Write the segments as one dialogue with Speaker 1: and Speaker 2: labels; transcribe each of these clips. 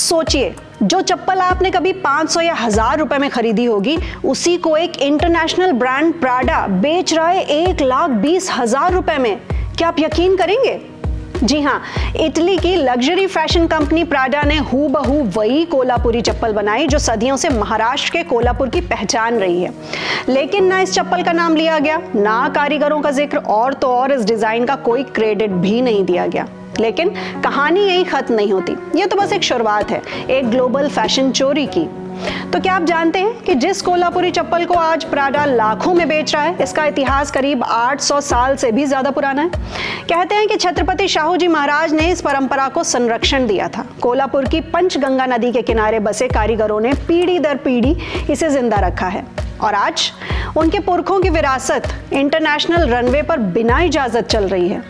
Speaker 1: सोचिए, जो चप्पल आपने कभी 500 या 1000 रुपए में खरीदी होगी, उसी को एक इंटरनेशनल ब्रांड प्राडा बेच रहा है 1,20,000 रुपए में। क्या आप यकीन करेंगे? जी हाँ, इटली की लग्जरी फैशन कंपनी प्राडा ने हूबहू वही कोल्हापुरी चप्पल बनाई जो सदियों से महाराष्ट्र के कोल्हापुर की पहचान रही है। लेकिन ना इस चप्पल का नाम लिया गया, ना कारीगरों का जिक्र, और तो और इस डिजाइन का कोई क्रेडिट भी नहीं दिया गया। लेकिन कहानी यही खत्म नहीं होती। ये तो बस एक शुरुआत है एक ग्लोबल फैशन चोरी की। तो क्या आप जानते हैं कि जिस कोल्हापुरी चप्पल को आज प्राडा लाखों में बेच रहा है, इसका इतिहास करीब 800 साल से भी ज्यादा पुराना है। कहते हैं कि छत्रपति शाहू जी महाराज ने इस परंपरा को संरक्षण दिया था। कोल्हापुर की पंचगंगा नदी के किनारे बसे कारीगरों ने पीढ़ी दर पीढ़ी इसे जिंदा रखा है, और आज उनके पुरखों की विरासत इंटरनेशनल रनवे पर बिना इजाजत चल रही है।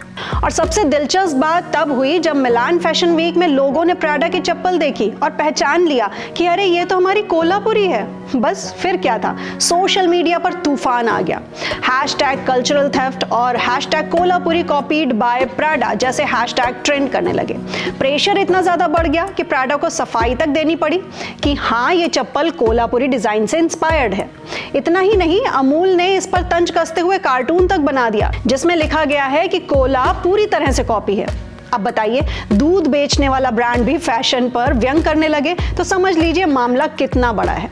Speaker 1: और सबसे दिलचस्प बात तब हुई जब मिलान फैशन वीक में लोगों ने प्राडा की चप्पल देखी और पहचान लिया कि अरे ये तो हमारी कोल्हापुरी है। बस फिर क्या था, सोशल मीडिया पर तूफान आ गया। हैशटैग कल्चरल थेफ्ट और hashtag Kolhapuri copied by Prada जैसे हैशटैग ट्रेंड करने लगे। प्रेशर इतना ज्यादा बढ़ गया कि प्राडा को सफाई तक देनी पड़ी कि हाँ, ये चप्पल कोल्हापुरी डिजाइन से इंस्पायर्ड है। इतना ही नहीं, अमूल ने इस पर तंज कसते हुए कार्टून तक बना दिया जिसमें लिखा गया है कि कोला पूरी तरह से कॉपी है। अब बताइए, दूध बेचने वाला ब्रांड भी फैशन पर व्यंग करने लगे तो समझ लीजिए मामला कितना बड़ा है।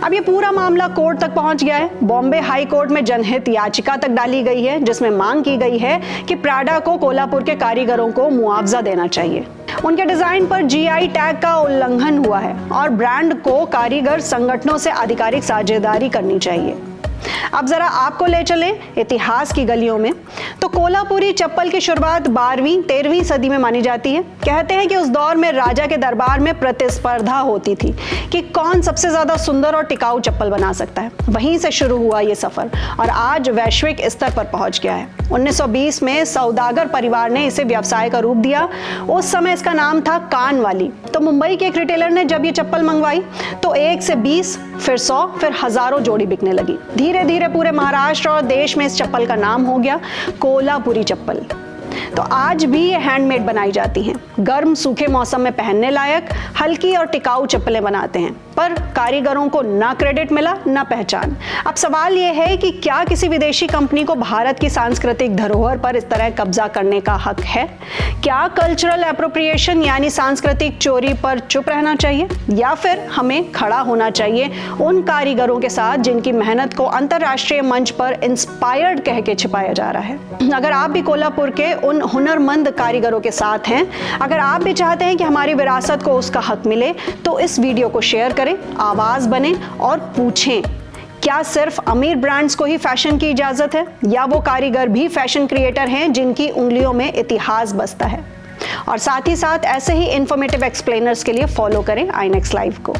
Speaker 1: अब ये पूरा मामला कोर्ट तक पहुंच गया है। बॉम्बे हाई कोर्ट में जनहित याचिका तक डाली गई है जिसमें मांग की गई है कि प्राडा को कोल्हापुर के कारीगरों को मुआवजा देना चाहिए। उनके डिजाइन पर जीआई टैग का उल्लंघन हुआ है और ब्रांड को कारीगर संगठनों से आधिकारिक साझेदारी करनी चाहिए। अब जरा आपको ले चले इतिहास की गलियों में। तो कोल्हापुरी चप्पल की शुरुआत 12वीं 13वीं सदी में मानी जाती है। कहते हैं कि उस दौर में राजा के दरबार में प्रतिस्पर्धा होती थी कि कौन सबसे ज्यादा सुंदर और टिकाऊ चप्पल बना सकता है। वहीं से शुरू हुआ ये सफर और आज वैश्विक स्तर पर पहुंच गया है। 1920 में सौदागर परिवार ने इसे व्यवसाय का रूप दिया। उस समय इसका नाम था कान वाली। तो मुंबई के एक रिटेलर ने जब ये चप्पल मंगवाई तो 1 से 20, फिर 100, फिर हजारों जोड़ी बिकने लगी। धीरे धीरे पूरे महाराष्ट्र और देश में इस चप्पल का नाम हो गया कोल्हापुरी चप्पल। तो आज भी ये हैंडमेड बनाई जाती हैं। गर्म सूखे मौसम में पहनने लायक हल्की और टिकाऊ चप्पलें बनाते हैं, पर कारीगरों को ना क्रेडिट मिला ना पहचान। अब सवाल ये है कि क्या किसी विदेशी कंपनी को भारत की सांस्कृतिक धरोहर पर इस तरह कब्जा करने का हक है? क्या कल्चरल एप्रोप्रिएशन यानी सांस्कृतिक चोरी पर चुप रहना चाहिए, या फिर हमें खड़ा होना चाहिए उन कारीगरों के साथ जिनकी मेहनत को अंतर्राष्ट्रीय मंच पर इंस्पायर्ड कह के छिपाया जा रहा है? अगर आप भी कोल्हापुर के उन हुनरमंद कारीगरों के साथ हैं, अगर आप भी चाहते हैं कि हमारी विरासत को उसका हक मिले, तो इस वीडियो को शेयर करें, आवाज बने और पूछें, क्या सिर्फ अमीर ब्रांड्स को ही फैशन की इजाजत है, या वो कारीगर भी फैशन क्रिएटर हैं जिनकी उंगलियों में इतिहास बसता है? और साथ ही साथ ऐसे ही इंफॉर्मेटिव एक्सप्लेनर्स के लिए फॉलो करें आईनेक्स लाइव को।